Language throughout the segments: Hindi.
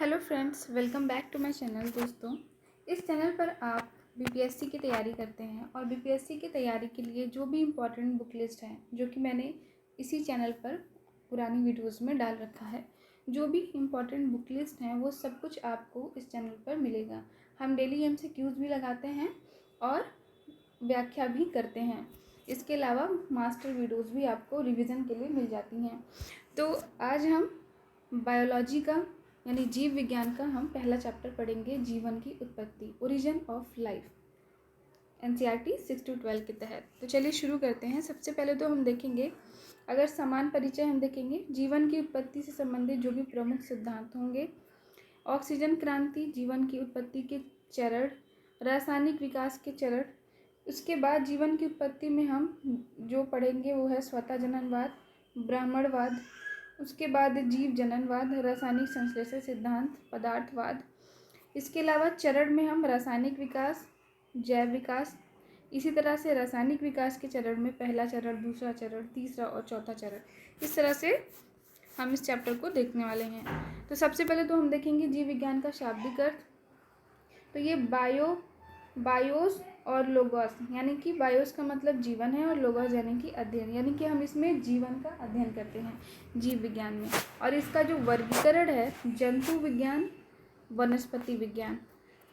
Hello friends, welcome back to my channel. दोस्तों, इस चैनल पर आप बीपीएससी की तैयारी करते हैं और बीपीएससी की तैयारी के लिए जो भी इम्पोर्टेंट बुक लिस्ट है जो कि मैंने इसी चैनल पर पुरानी वीडियोस में डाल रखा है, जो भी इम्पोर्टेंट बुक लिस्ट हैं वो सब कुछ आपको इस चैनल पर मिलेगा। हम डेली एमसीक्यूज भी लगाते हैं और व्याख्या भी करते हैं। इसके अलावा मास्टर वीडियोस भी आपको रिवीजन के लिए मिल जाती हैं। तो आज हम बायोलॉजी का यानी जीव विज्ञान का हम पहला चैप्टर पढ़ेंगे, जीवन की उत्पत्ति, origin of life, NCERT 6 to 12 के तहत। तो चलिए शुरू करते हैं। सबसे पहले तो हम देखेंगे, अगर समान परिचय हम देखेंगे, जीवन की उत्पत्ति से संबंधित जो भी प्रमुख सिद्धांत होंगे, ऑक्सीजन क्रांति, जीवन की उत्पत्ति के चरण, रासायनिक विकास के चरण। उसके बाद जीवन की उत्पत्ति में हम जो पढ़ेंगे वो है स्वतः जननवाद, ब्राह्मणवाद, उसके बाद जीव जननवाद, रासायनिक संश्लेषण सिद्धांत, पदार्थवाद। इसके अलावा चरण में हम रासायनिक विकास, जैव विकास, इसी तरह से रासायनिक विकास के चरण में पहला चरण, दूसरा चरण, तीसरा और चौथा चरण, इस तरह से हम इस चैप्टर को देखने वाले हैं। तो सबसे पहले तो हम देखेंगे जीव विज्ञान का शाब्दिक अर्थ। तो ये बायोस और लोगोस, यानी कि बायोस का मतलब जीवन है और लोगोस यानी कि अध्ययन, यानी कि हम इसमें जीवन का अध्ययन करते हैं जीव विज्ञान में। और इसका जो वर्गीकरण है, जंतु विज्ञान, वनस्पति विज्ञान।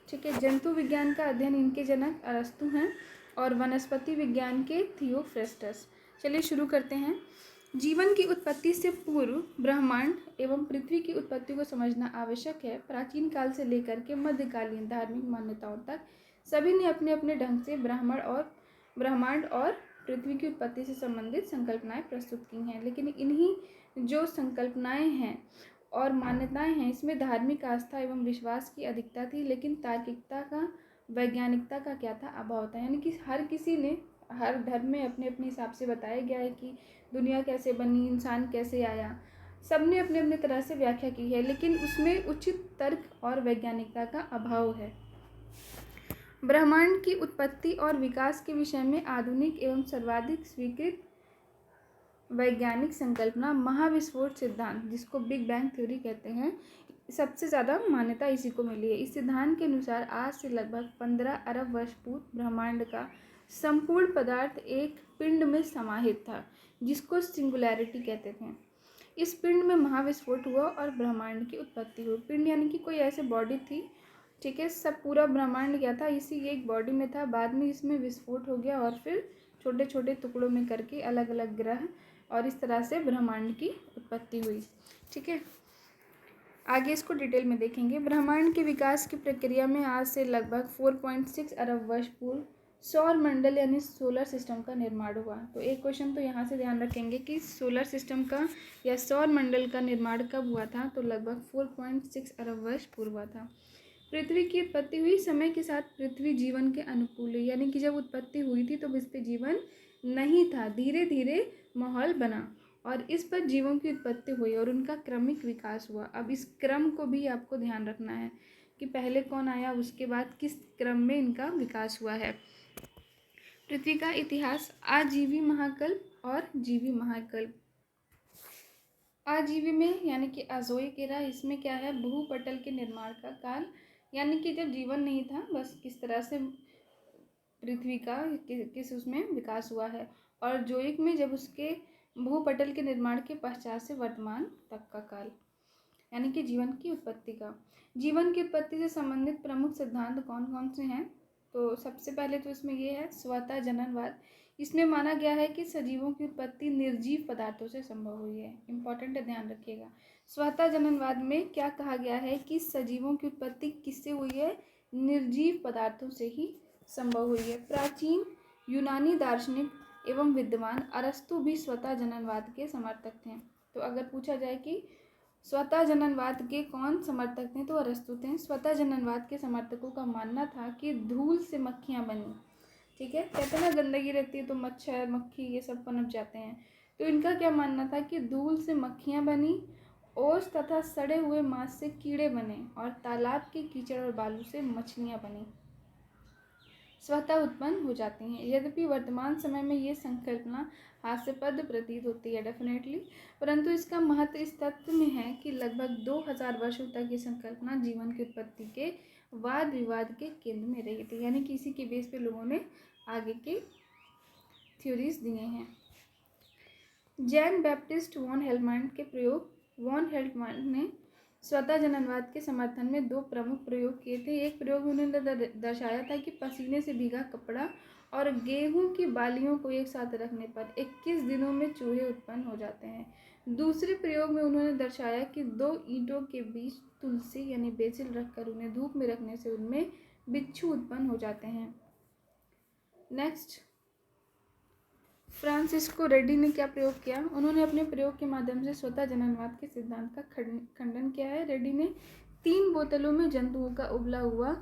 ठीक है, जंतु विज्ञान का अध्ययन इनके जनक अरस्तु हैं और वनस्पति विज्ञान के थियोफ्रेस्टस। चलिए शुरू करते हैं। जीवन की उत्पत्ति से पूर्व ब्रह्मांड एवं पृथ्वी की उत्पत्ति को समझना आवश्यक है। प्राचीन काल से लेकर के मध्यकालीन धार्मिक मान्यताओं तक सभी ने अपने अपने ढंग से ब्रह्मांड और पृथ्वी की उत्पत्ति से संबंधित संकल्पनाएं प्रस्तुत की हैं। लेकिन इन्हीं जो संकल्पनाएं हैं और मान्यताएं हैं, इसमें धार्मिक आस्था एवं विश्वास की अधिकता थी, लेकिन तार्किकता का, वैज्ञानिकता का क्या था, अभाव था। यानी कि हर किसी ने, हर धर्म में अपने अपने हिसाब से बताया गया है कि दुनिया कैसे बनी, इंसान कैसे आया, सबने अपने अपने तरह से व्याख्या की है, लेकिन उसमें उचित तर्क और वैज्ञानिकता का अभाव है। ब्रह्मांड की उत्पत्ति और विकास के विषय में आधुनिक एवं सर्वाधिक स्वीकृत वैज्ञानिक संकल्पना महाविस्फोट सिद्धांत, जिसको बिग बैंग थ्योरी कहते हैं, सबसे ज़्यादा मान्यता इसी को मिली है। इस सिद्धांत के अनुसार आज से लगभग 15 अरब वर्ष पूर्व ब्रह्मांड का संपूर्ण पदार्थ एक पिंड में समाहित था, जिसको सिंगुलैरिटी कहते थे। इस पिंड में महाविस्फोट हुआ और ब्रह्मांड की उत्पत्ति हुई। पिंड यानी कि कोई ऐसे बॉडी थी, ठीक है, सब पूरा ब्रह्मांड क्या था, इसी एक बॉडी में था। बाद में इसमें विस्फोट हो गया और फिर छोटे छोटे टुकड़ों में करके अलग अलग ग्रह, और इस तरह से ब्रह्मांड की उत्पत्ति हुई। ठीक है, आगे इसको डिटेल में देखेंगे। ब्रह्मांड के विकास की प्रक्रिया में आज से लगभग 4.6 अरब वर्ष पूर्व सौर मंडल यानी सोलर सिस्टम का निर्माण हुआ। तो एक क्वेश्चन तो यहाँ से ध्यान रखेंगे कि सोलर सिस्टम का या सौर मंडल का निर्माण कब हुआ था, तो लगभग 4.6 अरब वर्ष पूर्व हुआ था। पृथ्वी की उत्पत्ति हुई। समय के साथ पृथ्वी जीवन के अनुकूल हुई, यानी कि जब उत्पत्ति हुई थी तो इस पर जीवन नहीं था, धीरे धीरे माहौल बना और इस पर जीवों की उत्पत्ति हुई और उनका क्रमिक विकास हुआ। अब इस क्रम को भी आपको ध्यान रखना है कि पहले कौन आया, उसके बाद किस क्रम में इनका विकास हुआ है। पृथ्वी का इतिहास, आजीवी महाकल्प और जीवी महाकल्प। आजीवी में यानी कि अजोइक एरा, इसमें क्या है, भूपटल के निर्माण का काल, यानी कि जब जीवन नहीं था, बस किस तरह से पृथ्वी का किस उसमें विकास हुआ है। और जोइक में जब उसके भूपटल के निर्माण के पश्चात से वर्तमान तक का काल, यानी कि जीवन की उत्पत्ति का। जीवन की उत्पत्ति से संबंधित प्रमुख सिद्धांत कौन कौन से हैं, तो सबसे पहले तो इसमें ये है स्वतः जननवाद। इसमें माना गया है कि सजीवों की उत्पत्ति निर्जीव पदार्थों से संभव हुई है। इंपॉर्टेंट है, ध्यान रखिएगा। स्वतः जननवाद में क्या कहा गया है कि सजीवों की उत्पत्ति किससे हुई है, निर्जीव पदार्थों से ही संभव हुई है। प्राचीन यूनानी दार्शनिक एवं विद्वान अरस्तु भी स्वतः जननवाद के समर्थक थे। तो अगर पूछा जाए कि स्वतः जननवाद के कौन समर्थक थे, तो अरस्तु थे। स्वतः जननवाद के समर्थकों का मानना था कि धूल से मक्खियाँ बनी, ठीक है, कहते हैं ना गंदगी रहती है तो मच्छर मक्खी ये सब पनप जाते हैं, तो इनका क्या मानना था कि धूल से मक्खियाँ बनी, ओस तथा सड़े हुए मांस से कीड़े बने और तालाब के कीचड़ और बालू से मछलियाँ बनी। स्वतः उत्पन्न हो जाती हैं। यद्यपि वर्तमान समय में ये संकल्पना हास्यास्पद प्रतीत होती है डेफिनेटली, परंतु इसका महत्व इस तथ्य में है कि लगभग 2000 वर्षों तक ये संकल्पना जीवन की उत्पत्ति के वाद विवाद के केंद्र में रही थी। यानी कि इसी के बेस पे लोगों ने आगे के थ्योरीज दिए हैं। जैन बैप्टिस्ट वॉन हेल्टमांड के प्रयोग। वॉन हेल्टमांड ने स्वतः जननवाद के समर्थन में दो प्रमुख प्रयोग किए थे। एक प्रयोग में उन्होंने दर्शाया था कि पसीने से भीगा कपड़ा और गेहूं की बालियों को एक साथ रखने पर 21 दिनों में चूहे उत्पन्न हो जाते हैं। दूसरे प्रयोग में उन्होंने दर्शाया कि दो ईंटों के बीच तुलसी यानी बेसिल रखकर उन्हें धूप में रखने से उनमें बिच्छू उत्पन्न हो जाते हैं। नेक्स्ट, फ्रांसिस्को रेड्डी ने क्या प्रयोग किया? उन्होंने अपने प्रयोग के माध्यम से स्वतः जननवाद के सिद्धांत का खंडन किया है। रेड्डी ने 3 बोतलों में जंतुओं का उबला हुआ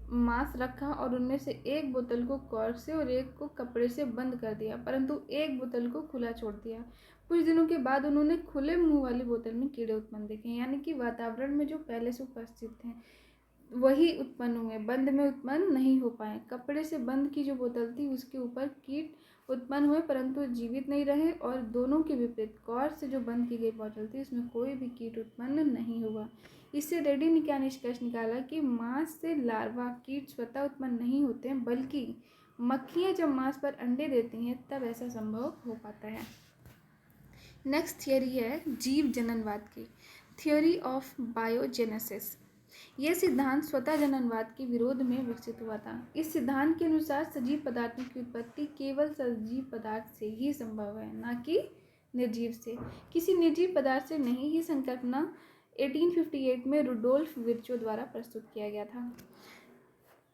मांस रखा और उनमें से एक बोतल को कॉर्क से और एक को कपड़े से बंद कर दिया, परंतु एक बोतल को खुला छोड़ दिया। कुछ दिनों के बाद उन्होंने खुले मुंह वाली बोतल में कीड़े उत्पन्न देखे, यानी कि वातावरण में जो पहले से उपस्थित थे वही उत्पन्न हुए, बंद में उत्पन्न नहीं हो पाए। कपड़े से बंद की जो बोतल थी उसके ऊपर कीट उत्पन्न हुए परंतु जीवित नहीं रहे, और दोनों के विपरीत कॉर्क से जो बंद की गई बोतल थी उसमें कोई भी कीट उत्पन्न नहीं हुआ। इससे रेड्डी ने क्या निष्कर्ष निकाला कि मांस से लार्वा कीट स्वतः उत्पन्न नहीं होते हैं, बल्कि मक्खियाँ जब मांस पर अंडे देती हैं तब ऐसा संभव हो पाता है। नेक्स्ट थियोरी है जीव जननवाद की, थ्योरी ऑफ बायोजेनेसिस। यह सिद्धांत स्वतः जननवाद के विरोध में विकसित हुआ था। इस सिद्धांत के अनुसार सजीव पदार्थों की उत्पत्ति केवल सजीव पदार्थ से ही संभव है, न कि निर्जीव से। किसी निर्जीव पदार्थ से नहीं। ही संकल्पना 1858 में रुडोल्फ विर्चो द्वारा प्रस्तुत किया गया था।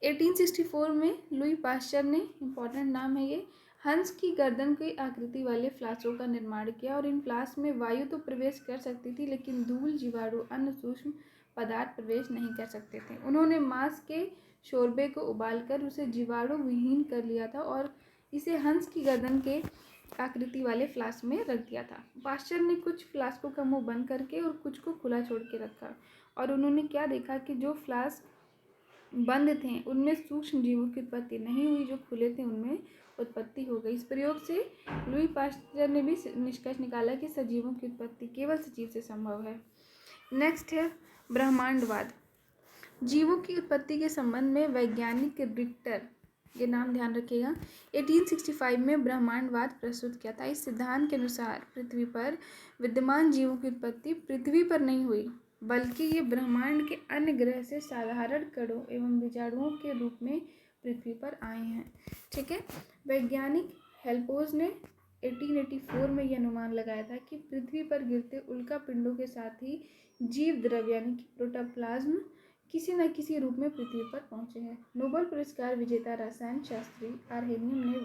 1864 में लुई पाश्चर ने, इम्पॉर्टेंट नाम है ये, हंस की गर्दन की आकृति वाले फ्लास्कों का निर्माण किया, और इन फ्लास्क में वायु तो प्रवेश कर सकती थी लेकिन धूल, जीवाणु, अन्य सूक्ष्म पदार्थ प्रवेश नहीं कर सकते थे। उन्होंने मांस के शोरबे को उबालकर उसे जीवाणु विहीन कर लिया था और इसे हंस की गर्दन के आकृति वाले फ्लास्क में रख दिया था। पाश्चर ने कुछ फ्लास्कों का मुंह बंद करके और कुछ को खुला छोड़ के रखा, और उन्होंने क्या देखा कि जो फ्लास्क बंद थे उनमें सूक्ष्म जीवों की उत्पत्ति नहीं हुई, जो खुले थे उनमें उत्पत्ति हो गई। इस प्रयोग से लुई पाश्चर ने भी निष्कर्ष निकाला कि सजीवों की उत्पत्ति केवल सजीव से संभव है। नेक्स्ट है ब्रह्मांडवाद। जीवों की उत्पत्ति के संबंध में वैज्ञानिक रिक्टर, ये नाम ध्यान रखिएगा, 1865 में ब्रह्मांडवाद प्रस्तुत किया था। इस सिद्धांत के अनुसार पृथ्वी पर विद्यमान जीवों की उत्पत्ति पृथ्वी पर नहीं हुई, बल्कि ये ब्रह्मांड के अन्य ग्रह से साधारण कणों एवं बीजाणुओं के रूप में पृथ्वी पर आए हैं। ठीक है। वैज्ञानिक हेल्पोज ने 1884 में यह अनुमान लगाया था कि पृथ्वी पर गिरते उल्का पिंडों के साथ ही जीव द्रव्य यानी कि प्रोटोप्लाज्म किसी न किसी रूप में पृथ्वी पर पहुंचे हैं। नोबेल पुरस्कार विजेता रसायन शास्त्री आर्हेनियम ने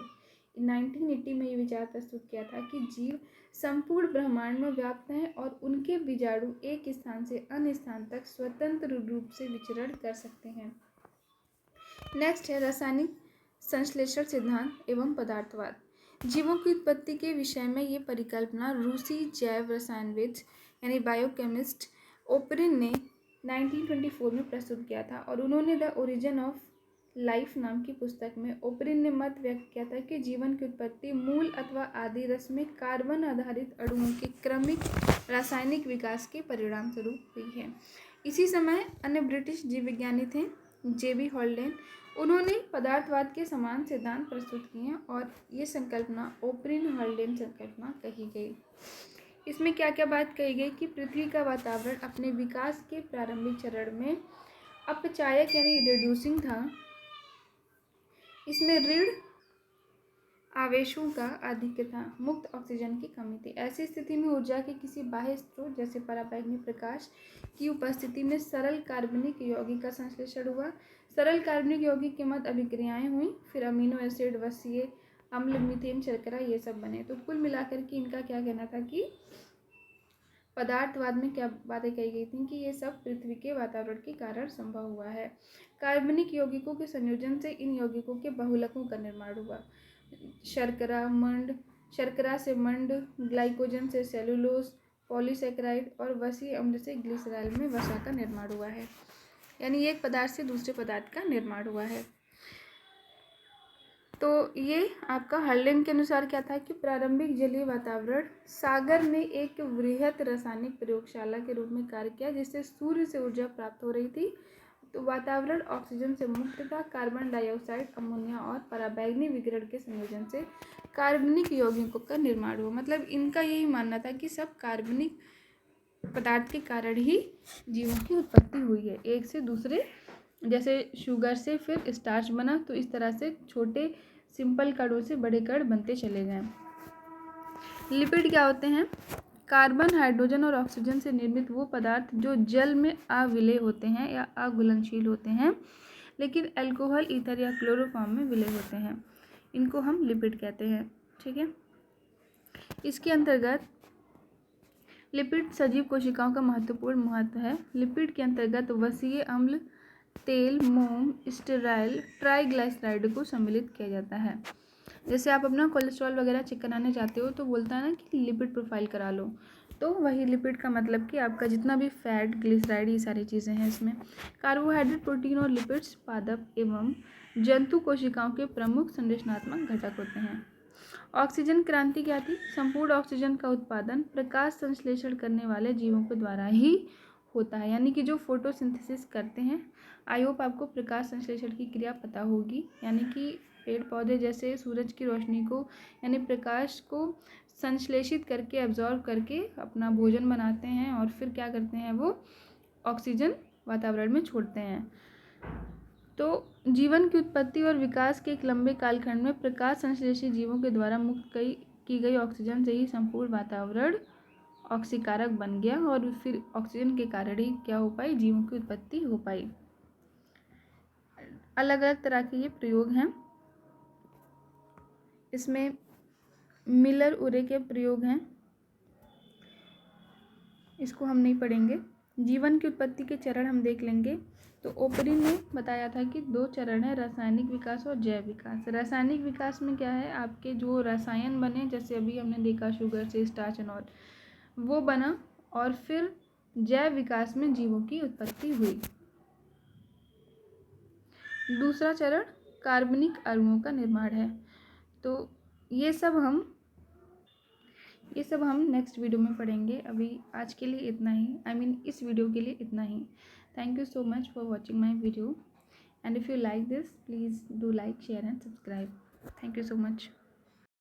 1980 में ये विचार प्रस्तुत किया था कि जीव संपूर्ण ब्रह्मांड में व्याप्त हैं और उनके बीजाणु एक स्थान से अन्य स्थान तक स्वतंत्र रूप से विचरण कर सकते हैं। नेक्स्ट है रासायनिक संश्लेषण सिद्धांत एवं पदार्थवाद। जीवों की उत्पत्ति के विषय में ये परिकल्पना रूसी जैव रसायनविद यानी बायोकेमिस्ट ओपरिन ने 1924 में प्रस्तुत किया था, और उन्होंने द ओरिजिन ऑफ लाइफ नाम की पुस्तक में ओपरिन ने मत व्यक्त किया था कि जीवन की उत्पत्ति मूल अथवा आदि रस में कार्बन आधारित अणुओं के क्रमिक रासायनिक विकास के परिणाम स्वरूप हुई है। इसी समय अन्य ब्रिटिश जीव विज्ञानी थे जेबी हॉल्डेन, उन्होंने पदार्थवाद के समान सिद्धांत प्रस्तुत किए हैं, और ये संकल्पना ओपरिन हॉल्डेन संकल्पना कही गई। इसमें क्या क्या बात कही गई कि पृथ्वी का वातावरण अपने विकास के प्रारंभिक चरण में अपचायक यानी रिड्यूसिंग था। इसमें ऋण आवेशों का आधिक्य था, मुक्त ऑक्सीजन की कमी थी। ऐसी स्थिति में ऊर्जा के किसी बाह्य स्रोत जैसे पराबैंगनी प्रकाश की उपस्थिति में सरल कार्बनिक यौगिक का संश्लेषण हुआ। सरल कार्बनिक यौगिक के मध्य अभिक्रियाएं हुई, फिर अमीनो एसिड, वसीय अम्ल, मीथेन, शर्करा ये सब बने। तो कुल मिलाकर के इनका क्या कहना था कि पदार्थवाद में क्या बातें कही गई थी कि ये सब पृथ्वी के वातावरण के कारण संभव हुआ है। कार्बनिक यौगिकों के संयोजन से इन यौगिकों के बहुलकों का निर्माण हुआ। शर्करा से मंड, ग्लाइकोजन से सेलुलोज, पॉलीसेकेराइड और वसीय अम्ल से ग्लिसरॉल में वसा का निर्माण हुआ है। यानी एक पदार्थ से दूसरे पदार्थ का निर्माण हुआ है। तो ये आपका हर्लिन के अनुसार क्या था कि प्रारंभिक जलीय वातावरण सागर ने एक वृहत रासायनिक प्रयोगशाला के रूप में कार्य किया, जिससे सूर्य से ऊर्जा प्राप्त हो रही थी। तो वातावरण ऑक्सीजन से मुक्त था। कार्बन डाइऑक्साइड, अमोनिया और पराबैंगनी विकिरण के संयोजन से कार्बनिक यौगिकों का निर्माण हुआ। मतलब इनका यही मानना था कि सब कार्बनिक पदार्थ के कारण ही जीवों की उत्पत्ति हुई है, एक से दूसरे, जैसे शुगर से फिर स्टार्च बना, तो इस तरह से छोटे सिंपल कणों से बड़े कण बनते चले गए। लिपिड क्या होते हैं? कार्बन, हाइड्रोजन और ऑक्सीजन से निर्मित वो पदार्थ जो जल में अविलेय होते हैं या अघुलनशील होते हैं, लेकिन अल्कोहल, ईथर या क्लोरोफॉर्म में विलय होते हैं, इनको हम लिपिड कहते हैं। ठीक है। इसके अंतर्गत लिपिड सजीव कोशिकाओं का महत्वपूर्ण महत्व है। लिपिड के अंतर्गत वसीय अम्ल, तेल, मोम, स्टेराइल, ट्राइग्लाइसराइड को सम्मिलित किया जाता है। जैसे आप अपना कोलेस्ट्रॉल वगैरह चेक कराने जाते हो तो बोलता है ना कि लिपिड प्रोफाइल करा लो, तो वही लिपिड का मतलब कि आपका जितना भी फैट, ग्लिसराइड, ये सारी चीज़ें हैं इसमें। कार्बोहाइड्रेट, प्रोटीन और लिपिड्स पादप एवं जंतु कोशिकाओं के प्रमुख संरचनात्मक घटक होते हैं। ऑक्सीजन क्रांति क्या थी? संपूर्ण ऑक्सीजन का उत्पादन प्रकाश संश्लेषण करने वाले जीवों के द्वारा ही होता है, यानी कि जो फोटोसिंथेसिस करते हैं। आई होप आपको प्रकाश संश्लेषण की क्रिया पता होगी, यानी कि पेड़ पौधे जैसे सूरज की रोशनी को यानी प्रकाश को संश्लेषित करके, एब्जॉर्ब करके अपना भोजन बनाते हैं और फिर क्या करते हैं, वो ऑक्सीजन वातावरण में छोड़ते हैं। तो जीवन की उत्पत्ति और विकास के एक लंबे कालखंड में प्रकाश संश्लेषी जीवों के द्वारा मुक्त की गई ऑक्सीजन से ही संपूर्ण वातावरण ऑक्सीकारक बन गया और फिर ऑक्सीजन के कारण ही क्या हो पाई, जीवों की उत्पत्ति हो पाई। अलग अलग तरह के ये प्रयोग हैं, इसमें मिलर उरे के प्रयोग हैं, इसको हम नहीं पढ़ेंगे। जीवन की उत्पत्ति के चरण हम देख लेंगे। तो ओपनिंग में बताया था कि 2 चरण है, रासायनिक विकास और जैव विकास। रासायनिक विकास में क्या है, आपके जो रसायन बने, जैसे अभी हमने देखा शुगर से स्टार्च एंड ऑल, वो बना, और फिर जैव विकास में जीवों की उत्पत्ति हुई। दूसरा चरण कार्बनिक अणुओं का निर्माण है। तो ये सब हम नेक्स्ट वीडियो में पढ़ेंगे। अभी आज के लिए इतना ही, इस वीडियो के लिए इतना ही। Thank you so much for watching my video, and if you like this please do like, share and subscribe. Thank you so much.